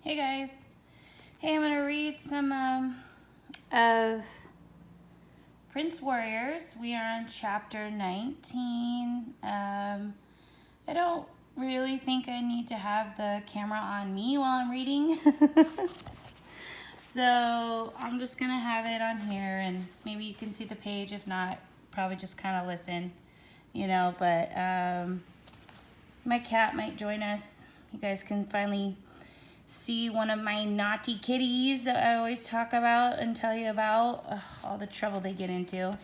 Hey guys. Hey, I'm going to read some of Prince Warriors. We are on chapter 19. I don't really think I need to have the camera on me while I'm reading. So I'm just going to have it on here and maybe you can see the page. If not, probably just kind of listen, but my cat might join us. You guys can finally see one of my naughty kitties that I always talk about and tell you about. Ugh, all the trouble they get into.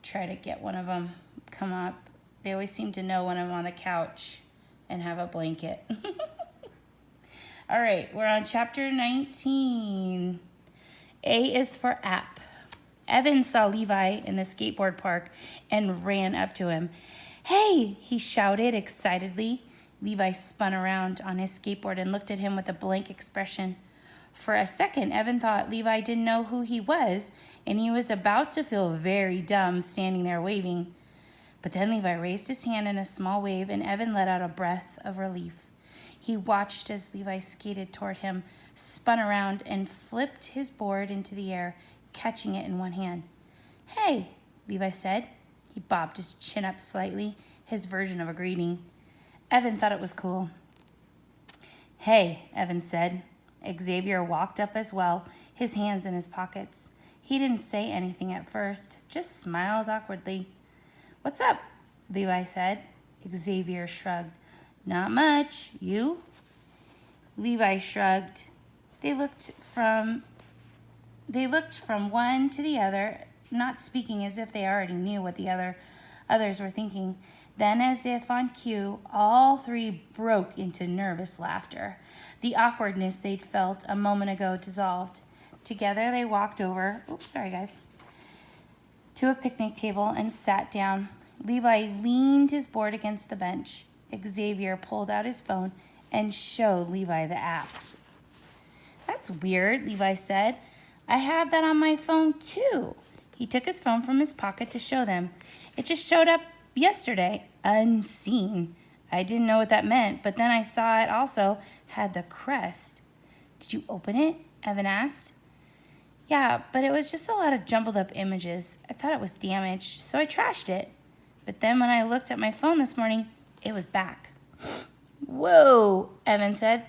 Try to get one of them come up. They always seem to know when I'm on the couch and have a blanket. All right, we're on chapter 19. A is for app. Evan saw Levi in the skateboard park and ran up to him. "Hey," he shouted excitedly. Levi spun around on his skateboard and looked at him with a blank expression. For a second, Evan thought Levi didn't know who he was, and he was about to feel very dumb standing there waving. But then Levi raised his hand in a small wave, and Evan let out a breath of relief. He watched as Levi skated toward him, spun around, and flipped his board into the air, catching it in one hand. "Hey," Levi said. He bobbed his chin up slightly, his version of a greeting. Evan thought it was cool. "Hey," Evan said. Xavier walked up as well, his hands in his pockets. He didn't say anything at first, just smiled awkwardly. "What's up?" Levi said. Xavier shrugged. "Not much. You?" Levi shrugged. They looked from one to the other, not speaking, as if they already knew what the others were thinking. Then, as if on cue, all three broke into nervous laughter. The awkwardness they'd felt a moment ago dissolved. Together they walked over, to a picnic table and sat down. Levi leaned his board against the bench. Xavier pulled out his phone and showed Levi the app. "That's weird," Levi said. "I have that on my phone too." He took his phone from his pocket to show them. "It just showed up yesterday, unseen. I didn't know what that meant, but then I saw it also had the crest." "Did you open it?" Evan asked. "Yeah, but it was just a lot of jumbled up images. I thought it was damaged, so I trashed it. But then when I looked at my phone this morning, it was back." "Whoa," Evan said.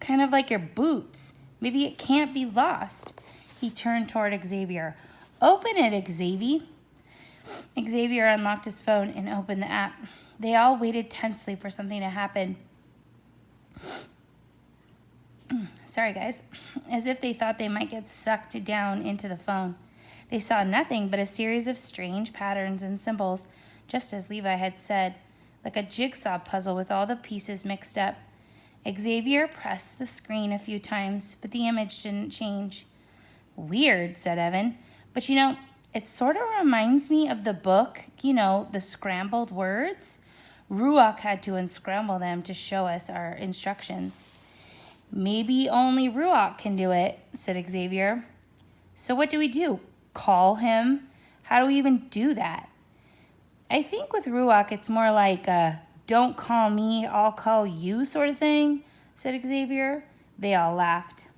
"Kind of like your boots. Maybe it can't be lost." He turned toward Xavier. "Open it, Xavier." Xavier unlocked his phone and opened the app. They all waited tensely for something to happen. Sorry, guys. As if they thought they might get sucked down into the phone. They saw nothing but a series of strange patterns and symbols, just as Levi had said, like a jigsaw puzzle with all the pieces mixed up. Xavier pressed the screen a few times, but the image didn't change. "Weird," said Evan. "But it sort of reminds me of the book, the scrambled words. Ruach had to unscramble them to show us our instructions." "Maybe only Ruach can do it," said Xavier. "So what do we do? Call him? How do we even do that?" "I think with Ruach it's more like a don't call me, I'll call you sort of thing," said Xavier. They all laughed.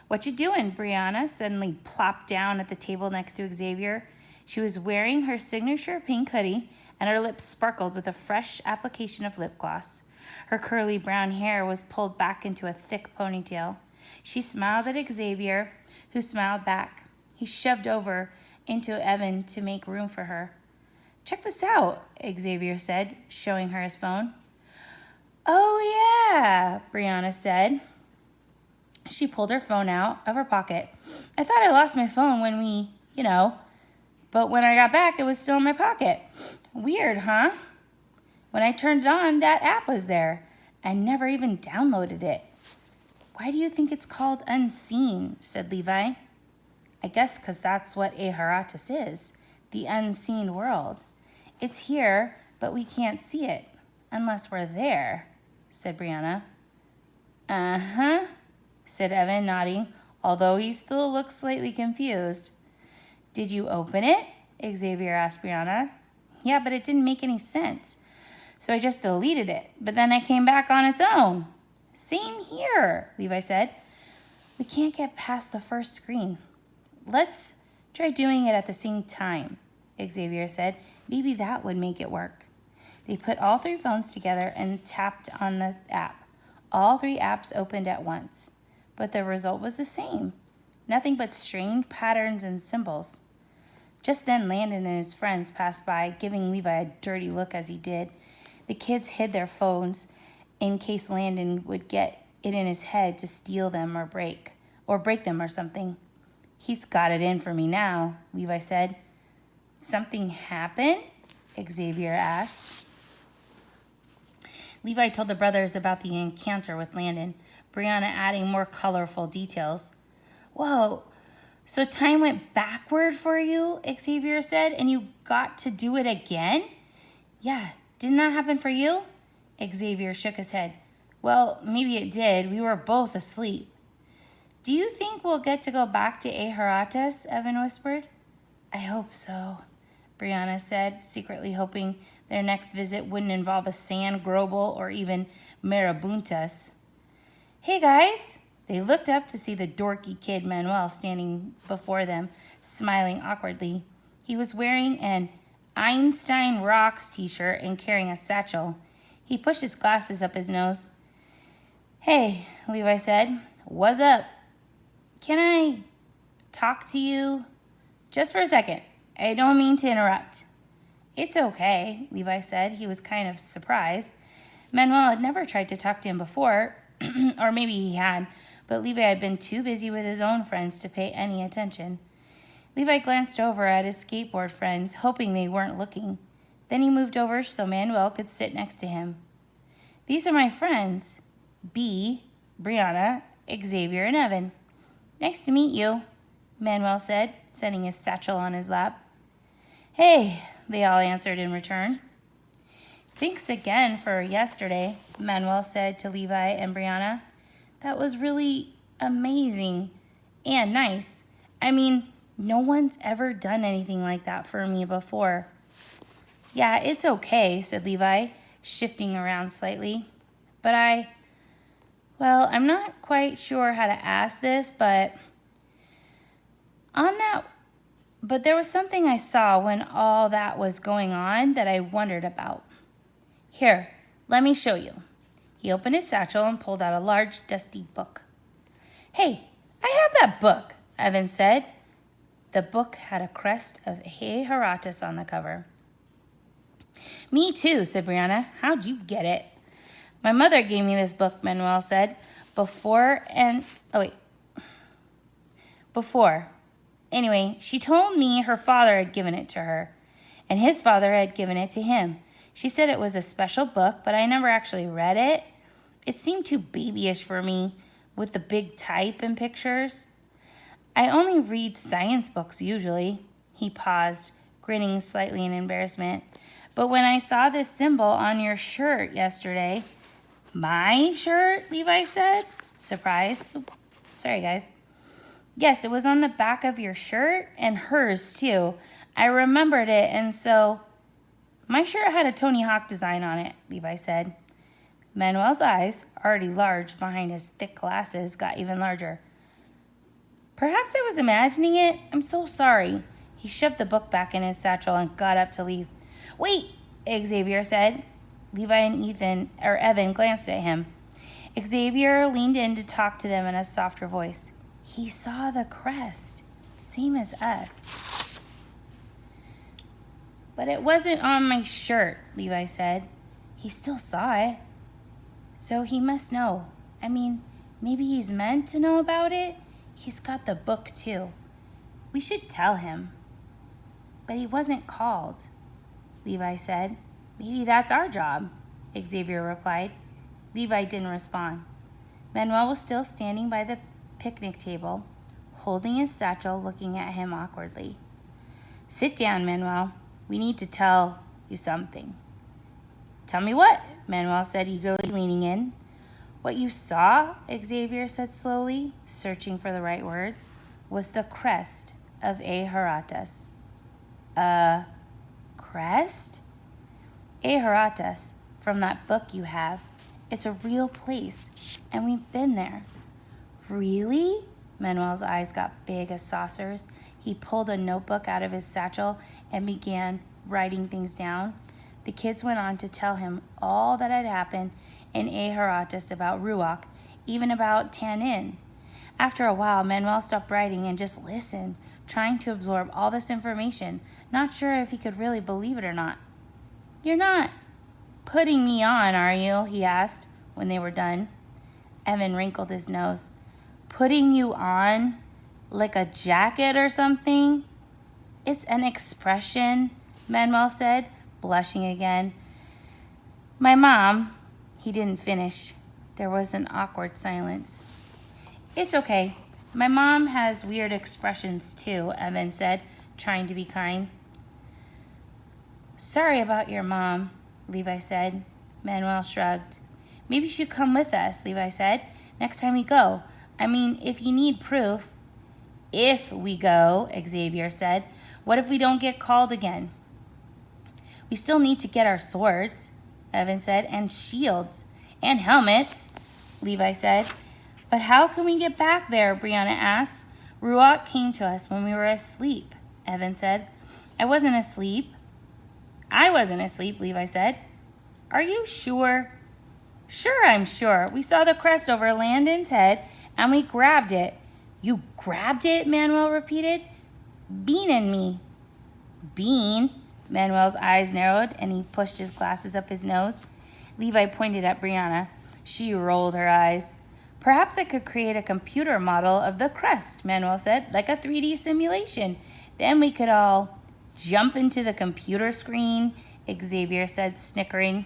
"What you doing?" Brianna suddenly plopped down at the table next to Xavier. She was wearing her signature pink hoodie, and her lips sparkled with a fresh application of lip gloss. Her curly brown hair was pulled back into a thick ponytail. She smiled at Xavier, who smiled back. He shoved over into Evan to make room for her. "Check this out," Xavier said, showing her his phone. "Oh, yeah," Brianna said. She pulled her phone out of her pocket. "I thought I lost my phone when but when I got back, it was still in my pocket. Weird, huh? When I turned it on, that app was there. I never even downloaded it." "Why do you think it's called Unseen?" said Levi. "I guess because that's what Aharatus is, the unseen world. It's here, but we can't see it, unless we're there," said Brianna. "Uh-huh," said Evan, nodding, although he still looked slightly confused. "Did you open it?" Xavier asked Brianna. "Yeah, but it didn't make any sense. So I just deleted it, but then it came back on its own." Same here, Levi said. We can't get past the first screen. Let's try doing it at the same time, Xavier said. Maybe that would make it work. They put all 3 phones together and tapped on the app. All 3 apps opened at once, but the result was the same. Nothing but strange patterns and symbols. Just then, Landon and his friends passed by, giving Levi a dirty look as he did. The kids hid their phones in case Landon would get it in his head to steal them or break them or something. He's got it in for me now, Levi said. Something happened? Xavier asked. Levi told the brothers about the encounter with Landon, Brianna adding more colorful details. Whoa, so time went backward for you, Xavier said, and you got to do it again? Yeah, didn't that happen for you? Xavier shook his head. Well, maybe it did. We were both asleep. Do you think we'll get to go back to Aharatas? Evan whispered. I hope so, Brianna said, secretly hoping their next visit wouldn't involve a sand grobel or even marabuntas. Hey, guys! They looked up to see the dorky kid Manuel standing before them, smiling awkwardly. He was wearing an Einstein Rocks t-shirt and carrying a satchel. He pushed his glasses up his nose. Hey, Levi said. What's up? Can I talk to you? Just for a second. I don't mean to interrupt. It's okay, Levi said. He was kind of surprised. Manuel had never tried to talk to him before, or maybe he had, but Levi had been too busy with his own friends to pay any attention. Levi glanced over at his skateboard friends, hoping they weren't looking. Then he moved over so Manuel could sit next to him. These are my friends, B, Brianna, Xavier, and Evan. Nice to meet you, Manuel said, setting his satchel on his lap. Hey, they all answered in return. Thanks again for yesterday, Manuel said to Levi and Brianna. That was really amazing and nice. I mean, no one's ever done anything like that for me before. Yeah, it's okay, said Levi, shifting around slightly. But I'm not quite sure how to ask this, but there was something I saw when all that was going on that I wondered about. Here, let me show you. He opened his satchel and pulled out a large, dusty book. Hey, I have that book, Evan said. The book had a crest of Aharatas on the cover. Me too, said Brianna. How'd you get it? My mother gave me this book, Manuel said. Before. Anyway, she told me her father had given it to her, and his father had given it to him. She said it was a special book, but I never actually read it. It seemed too babyish for me, with the big type and pictures. I only read science books usually. He paused, grinning slightly in embarrassment. But when I saw this symbol on your shirt yesterday... My shirt? Levi said, surprised. Oops, sorry, guys. Yes, it was on the back of your shirt and hers, too. I remembered it, and so... My shirt had a Tony Hawk design on it, Levi said. Manuel's eyes, already large behind his thick glasses, got even larger. Perhaps I was imagining it. I'm so sorry. He shoved the book back in his satchel and got up to leave. Wait, Xavier said. Levi and Evan glanced at him. Xavier leaned in to talk to them in a softer voice. He saw the crest, same as us. But it wasn't on my shirt, Levi said. He still saw it. So he must know. I mean, maybe he's meant to know about it. He's got the book too. We should tell him. But he wasn't called, Levi said. Maybe that's our job, Xavier replied. Levi didn't respond. Manuel was still standing by the picnic table, holding his satchel, looking at him awkwardly. Sit down, Manuel. We need to tell you something. Tell me what? Manuel said, eagerly leaning in. What you saw, Xavier said slowly, searching for the right words, was the crest of Aharatas. A crest? Aharatas, from that book you have, It's a real place, and we've been there." "Really?" Manuel's eyes got big as saucers. He pulled a notebook out of his satchel and began writing things down. The kids went on to tell him all that had happened in Eharatas about Ruach, even about Tanin. After a while, Manuel stopped writing and just listened, trying to absorb all this information, not sure if he could really believe it or not. "You're not putting me on, are you?" he asked when they were done. Evan wrinkled his nose. "Putting you on? Like a jacket or something?" "It's an expression," Manuel said, blushing again. "My mom..." He didn't finish. There was an awkward silence. "It's okay. My mom has weird expressions too," Evan said, trying to be kind. "Sorry about your mom," Levi said. Manuel shrugged. "Maybe you should come with us," Levi said, "next time we go. I mean, if you need proof." "If we go," Xavier said. "What if we don't get called again?" "We still need to get our swords," Evan said, "and shields, and helmets," Levi said. "But how can we get back there?" Brianna asked. "Ruach came to us when we were asleep," Evan said. "I wasn't asleep." "I wasn't asleep," Levi said. "Are you sure?" "Sure, I'm sure. We saw the crest over Landon's head, and we grabbed it." "You grabbed it?" Manuel repeated. "Bean and me." "Bean?" Manuel's eyes narrowed, and he pushed his glasses up his nose. Levi pointed at Brianna. She rolled her eyes. "Perhaps I could create a computer model of the crest," Manuel said, "like a 3D simulation. Then we could all..." "Jump into the computer screen," Xavier said, snickering.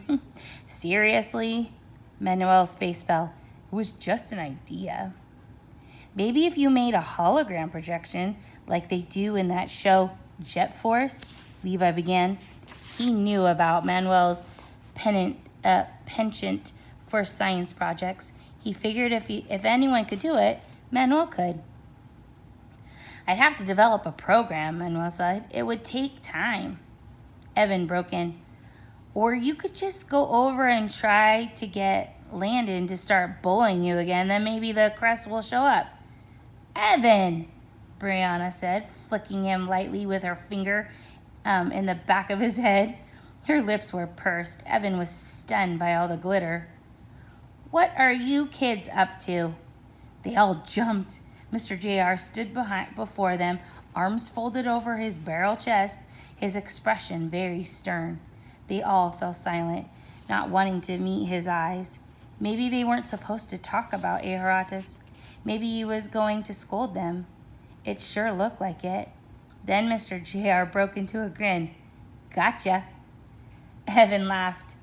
"Seriously?" Manuel's face fell. It was just an idea. "Maybe if you made a hologram projection like they do in that show Jet Force," Levi began. He knew about Manuel's penchant for science projects. He figured if anyone could do it, Manuel could. "I'd have to develop a program," Manuel said. "It would take time." Evan broke in. "Or you could just go over and try to get Landon to start bullying you again, then maybe the crest will show up." "Evan," Brianna said, flicking him lightly with her finger in the back of his head. Her lips were pursed. Evan was stunned by all the glitter. "What are you kids up to?" They all jumped. Mr. JR stood before them, arms folded over his barrel chest, his expression very stern. They all fell silent, not wanting to meet his eyes. Maybe they weren't supposed to talk about Eharatas. Maybe he was going to scold them. It sure looked like it. Then Mr. JR broke into a grin. "Gotcha." Evan laughed.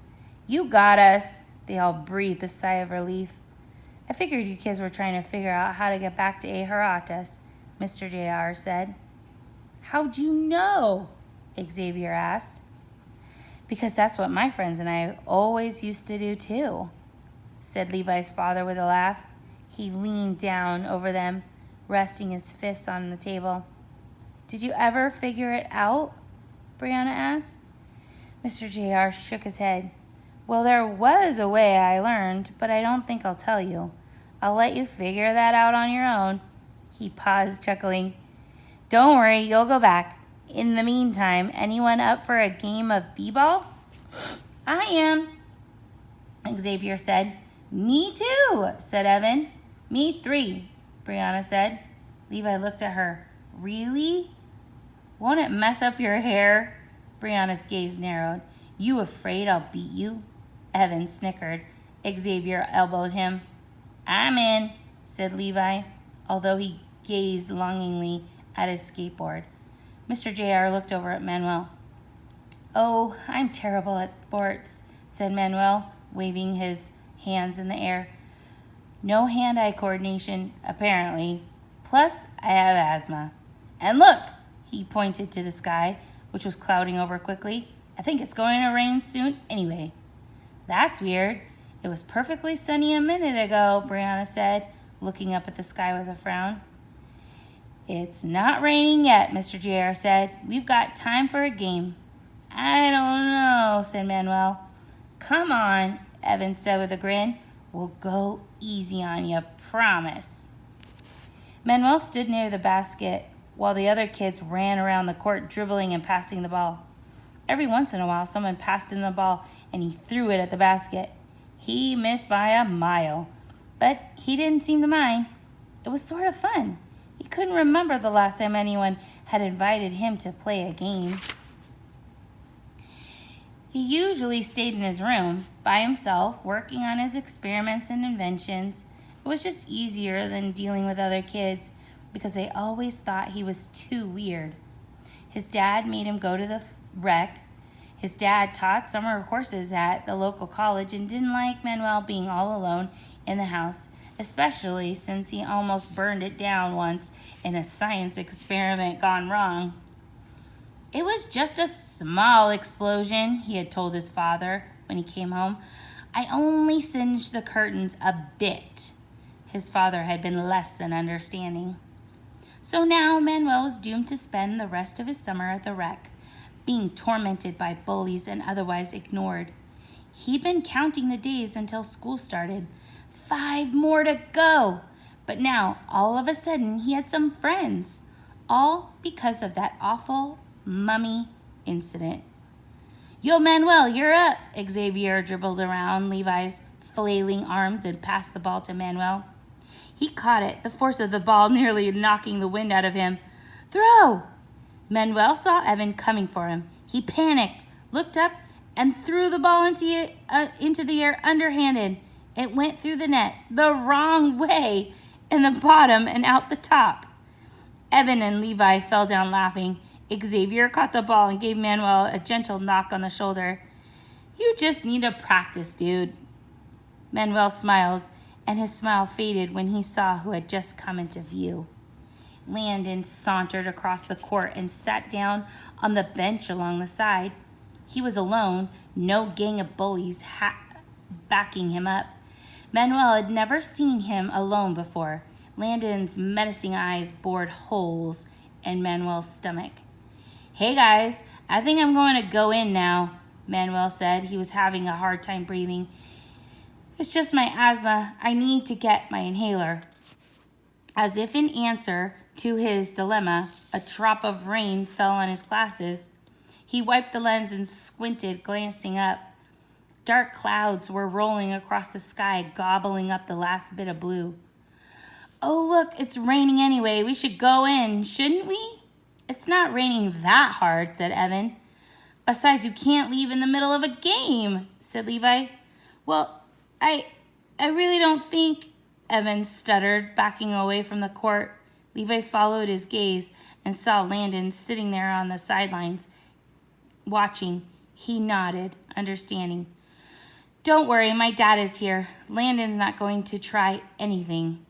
"You got us." They all breathed a sigh of relief. "I figured you kids were trying to figure out how to get back to Eharatas," Mr. JR said. "How'd you know?" Xavier asked. "Because that's what my friends and I always used to do too," said Levi's father with a laugh. He leaned down over them, resting his fists on the table. "Did you ever figure it out?" Brianna asked. Mr. JR shook his head. "Well, there was a way I learned, but I don't think I'll tell you. I'll let you figure that out on your own." He paused, chuckling. "Don't worry, you'll go back. In the meantime, anyone up for a game of b-ball?" "I am," Xavier said. "Me too," said Evan. "Me 3, Brianna said. Levi looked at her. "Really? Won't it mess up your hair?" Brianna's gaze narrowed. "You afraid I'll beat you?" Evan snickered. Xavier elbowed him. "I'm in," said Levi, although he gazed longingly at his skateboard. Mr. JR looked over at Manuel. "Oh, I'm terrible at sports," said Manuel, waving his hands in the air. "No hand-eye coordination, apparently. Plus, I have asthma. And look!" He pointed to the sky, which was clouding over quickly. "I think it's going to rain soon anyway." "That's weird. It was perfectly sunny a minute ago," Brianna said, looking up at the sky with a frown. "It's not raining yet," Mr. JR said. "We've got time for a game." "I don't know," said Manuel. "Come on," Evan said with a grin. "We'll go easy on you, promise." Manuel stood near the basket while the other kids ran around the court dribbling and passing the ball. Every once in a while, someone passed him the ball and he threw it at the basket. He missed by a mile, but he didn't seem to mind. It was sort of fun. He couldn't remember the last time anyone had invited him to play a game. He usually stayed in his room by himself, working on his experiments and inventions. It was just easier than dealing with other kids because they always thought he was too weird. His dad made him go to the rec. His dad taught summer courses at the local college and didn't like Manuel being all alone in the house, especially since he almost burned it down once in a science experiment gone wrong. "It was just a small explosion," he had told his father when he came home. "I only singed the curtains a bit." His father had been less than understanding. So now Manuel was doomed to spend the rest of his summer at the rec, being tormented by bullies and otherwise ignored. He'd been counting the days until school started. 5 more to go. But now, all of a sudden, he had some friends, all because of that awful mummy incident. "Yo, Manuel, you're up." Xavier dribbled around Levi's flailing arms and passed the ball to Manuel. He caught it, the force of the ball nearly knocking the wind out of him. "Throw!" Manuel saw Evan coming for him. He panicked, looked up, and threw the ball into the air underhanded. It went through the net the wrong way, in the bottom and out the top. Evan and Levi fell down laughing. Xavier caught the ball and gave Manuel a gentle knock on the shoulder. "You just need to practice, dude." Manuel smiled, and his smile faded when he saw who had just come into view. Landon sauntered across the court and sat down on the bench along the side. He was alone, no gang of bullies backing him up. Manuel had never seen him alone before. Landon's menacing eyes bored holes in Manuel's stomach. "Hey guys, I think I'm going to go in now," Manuel said. He was having a hard time breathing. "It's just my asthma. I need to get my inhaler." As if in answer to his dilemma, a drop of rain fell on his glasses. He wiped the lens and squinted, glancing up. Dark clouds were rolling across the sky, gobbling up the last bit of blue. "Oh, look, it's raining anyway. We should go in, shouldn't we?" "It's not raining that hard," said Evan. "Besides, you can't leave in the middle of a game," said Levi. "Well, I really don't think," Evan stuttered, backing away from the court. Levi followed his gaze and saw Landon sitting there on the sidelines, watching. He nodded, understanding. "Don't worry, my dad is here. Landon's not going to try anything."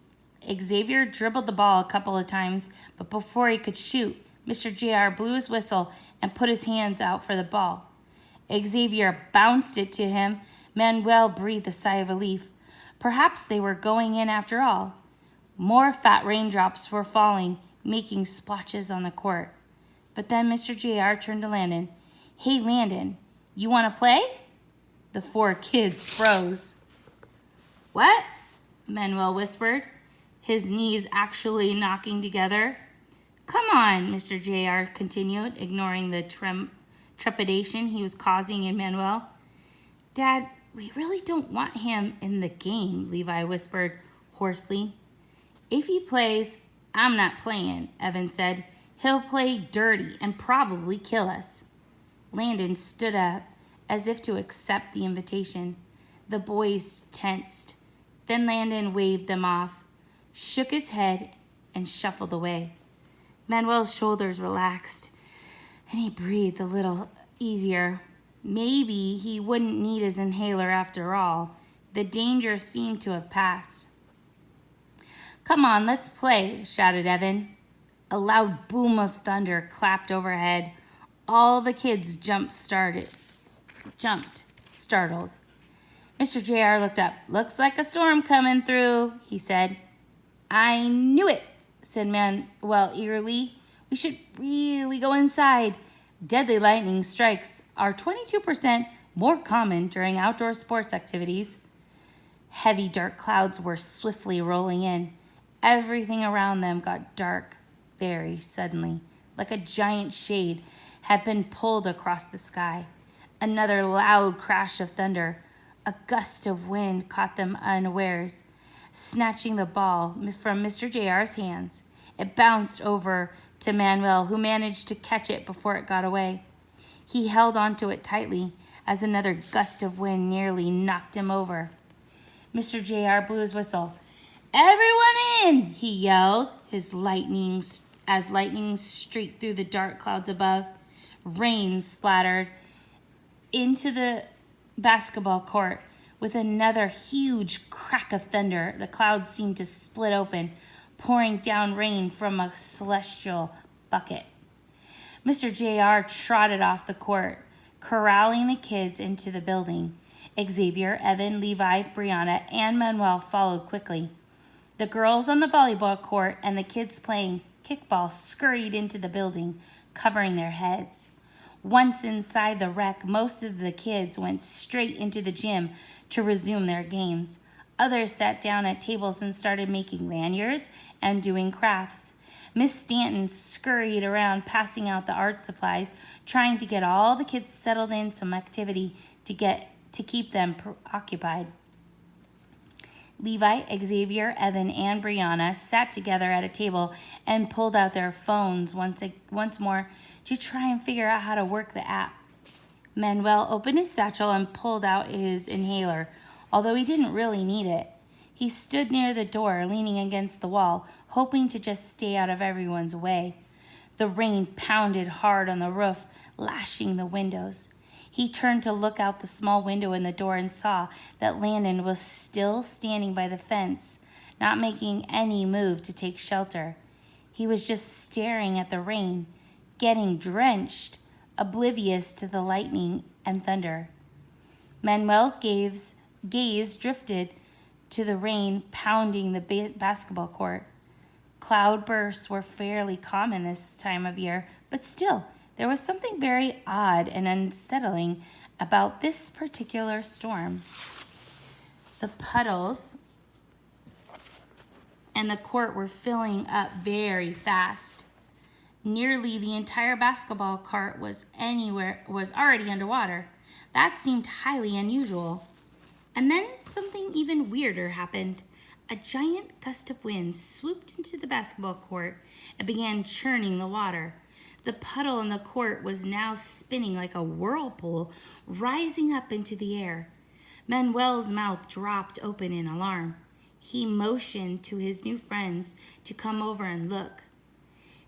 Xavier dribbled the ball a couple of times, but before he could shoot, Mr. JR blew his whistle and put his hands out for the ball. Xavier bounced it to him. Manuel breathed a sigh of relief. Perhaps they were going in after all. More fat raindrops were falling, making splotches on the court. But then Mr. JR turned to Landon. "Hey, Landon, you want to play?" The 4 kids froze. "What?" Manuel whispered, his knees actually knocking together. "Come on," Mr. JR continued, ignoring the trepidation he was causing in Manuel. "Dad, we really don't want him in the game," Levi whispered hoarsely. "If he plays, I'm not playing," Evan said. "He'll play dirty and probably kill us." Landon stood up as if to accept the invitation. The boys tensed. Then Landon waved them off, shook his head, and shuffled away. Manuel's shoulders relaxed, and he breathed a little easier. Maybe he wouldn't need his inhaler after all. The danger seemed to have passed. "Come on, let's play," shouted Evan. A loud boom of thunder clapped overhead. All the kids jumped, startled. Mr. JR looked up. "Looks like a storm coming through," he said. "I knew it," said Manuel eagerly. "We should really go inside. Deadly lightning strikes are 22% more common during outdoor sports activities. Heavy dark clouds were swiftly rolling in. Everything around them got dark very suddenly, like a giant shade had been pulled across the sky. Another loud crash of thunder. A gust of wind caught them unawares, snatching the ball from Mr. JR's hands. It bounced over to Manuel, who managed to catch it before it got away. He held onto it tightly as another gust of wind nearly knocked him over. Mr. JR blew his whistle. "Everyone in!" he yelled, as lightning streaked through the dark clouds above. Rain splattered into the basketball court. With another huge crack of thunder, the clouds seemed to split open, pouring down rain from a celestial bucket. Mr. JR trotted off the court, corralling the kids into the building. Xavier, Evan, Levi, Brianna, and Manuel followed quickly. The girls on the volleyball court and the kids playing kickball scurried into the building, covering their heads. Once inside the rec, most of the kids went straight into the gym to resume their games. Others sat down at tables and started making lanyards and doing crafts. Miss Stanton scurried around passing out the art supplies, trying to get all the kids settled in some activity to keep them occupied. Levi, Xavier, Evan, and Brianna sat together at a table and pulled out their phones once more to try and figure out how to work the app. Manuel opened his satchel and pulled out his inhaler, although he didn't really need it. He stood near the door, leaning against the wall, hoping to just stay out of everyone's way. The rain pounded hard on the roof, lashing the windows. He turned to look out the small window in the door and saw that Landon was still standing by the fence, not making any move to take shelter. He was just staring at the rain, getting drenched, oblivious to the lightning and thunder. Manuel's gaze drifted to the rain pounding the basketball court. Cloud bursts were fairly common this time of year, but still, there was something very odd and unsettling about this particular storm. The puddles and the court were filling up very fast. Nearly the entire basketball court was already underwater. That seemed highly unusual. And then something even weirder happened. A giant gust of wind swooped into the basketball court and began churning the water. The puddle in the court was now spinning like a whirlpool, rising up into the air. Manuel's mouth dropped open in alarm. He motioned to his new friends to come over and look.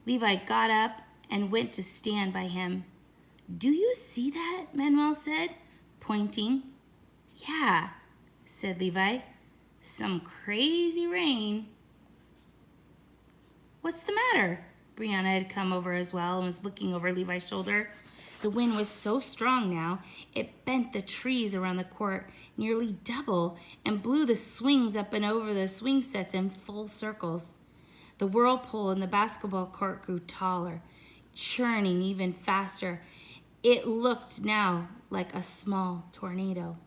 Levi got up and went to stand by him. "Do you see that?" Manuel said, pointing. "Yeah," said Levi. "Some crazy rain." "What's the matter?" Brianna had come over as well and was looking over Levi's shoulder. The wind was so strong now, it bent the trees around the court nearly double and blew the swings up and over the swing sets in full circles. The whirlpool in the basketball court grew taller, churning even faster. It looked now like a small tornado.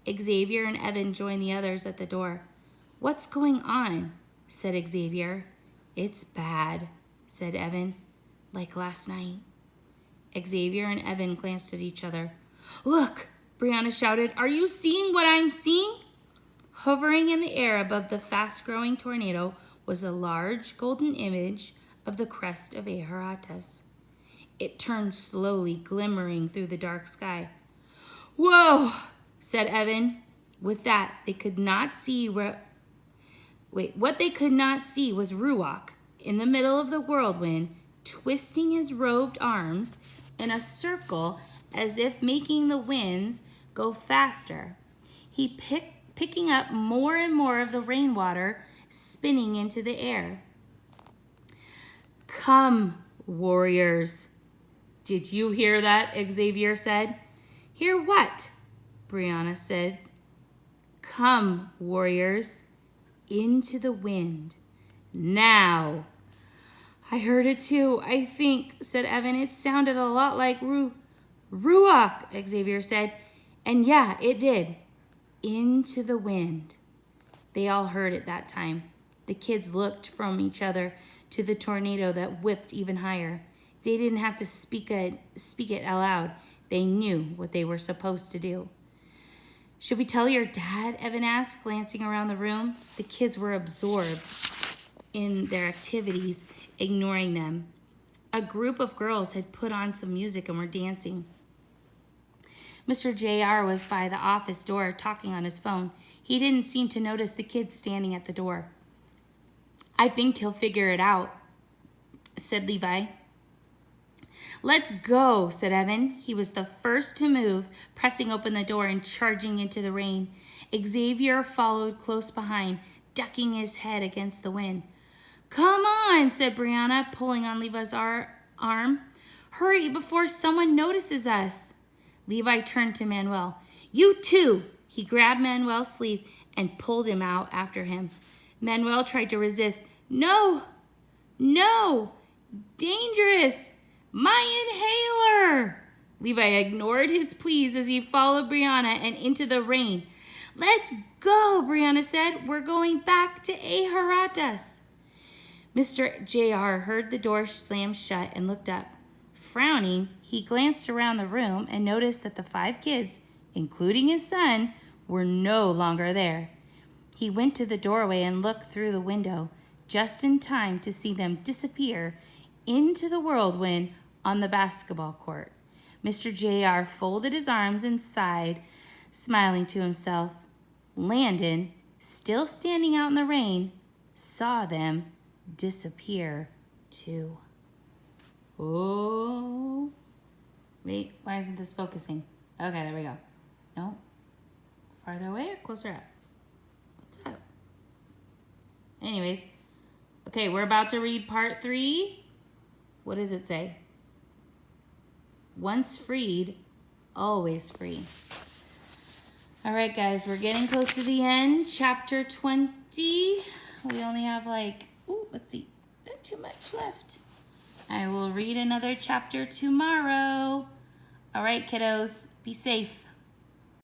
Xavier and Evan joined the others at the door. "What's going on?" said Xavier. "It's bad," said Evan, "like last night." Xavier and Evan glanced at each other. "Look!" Brianna shouted. "Are you seeing what I'm seeing?" Hovering in the air above the fast-growing tornado was a large golden image of the crest of Eharatas. It turned slowly, glimmering through the dark sky. "Whoa!" said Evan. With that, they could not see what they could not see was Ruach in the middle of the whirlwind, twisting his robed arms in a circle as if making the winds go faster. He picking up more and more of the rainwater spinning into the air. "Come, warriors." "Did you hear that?" Xavier said. "Hear what?" Brianna said. "Come, warriors, into the wind. Now." "I heard it too, I think," said Evan. "It sounded a lot like Ruach," Xavier said. And yeah, it did. Into the wind. They all heard it that time. The kids looked from each other to the tornado that whipped even higher. They didn't have to speak it aloud. They knew what they were supposed to do. Should we tell your dad? Evan asked, glancing around the room. The kids were absorbed in their activities, ignoring them. A group of girls had put on some music and were dancing. Mr. JR was by the office door talking on his phone. He didn't seem to notice the kids standing at the door. I think he'll figure it out, said Levi. Let's go, said Evan. He was the first to move, pressing open the door and charging into the rain. Xavier followed close behind, ducking his head against the wind. Come on, said Brianna, pulling on Levi's arm. Hurry before someone notices us. Levi turned to Manuel. You too. He grabbed Manuel's sleeve and pulled him out after him. Manuel tried to resist. No, dangerous. My inhaler! Levi ignored his pleas as he followed Brianna and into the rain. Let's go, Brianna said. We're going back to Aharatas. Mr. JR heard the door slam shut and looked up. Frowning, he glanced around the room and noticed that the 5 kids, including his son, were no longer there. He went to the doorway and looked through the window, just in time to see them disappear into the whirlwind on the basketball court. Mr. JR folded his arms and sighed, smiling to himself. Landon, still standing out in the rain, saw them disappear too. Oh. Wait, why isn't this focusing? Okay, there we go. No. Farther away or closer up? What's up? Anyways. Okay, we're about to read part 3. What does it say? Once freed, always free. All right, guys, we're getting close to the end. Chapter 20. We only have let's see, not too much left. I will read another chapter tomorrow. All right, kiddos, be safe.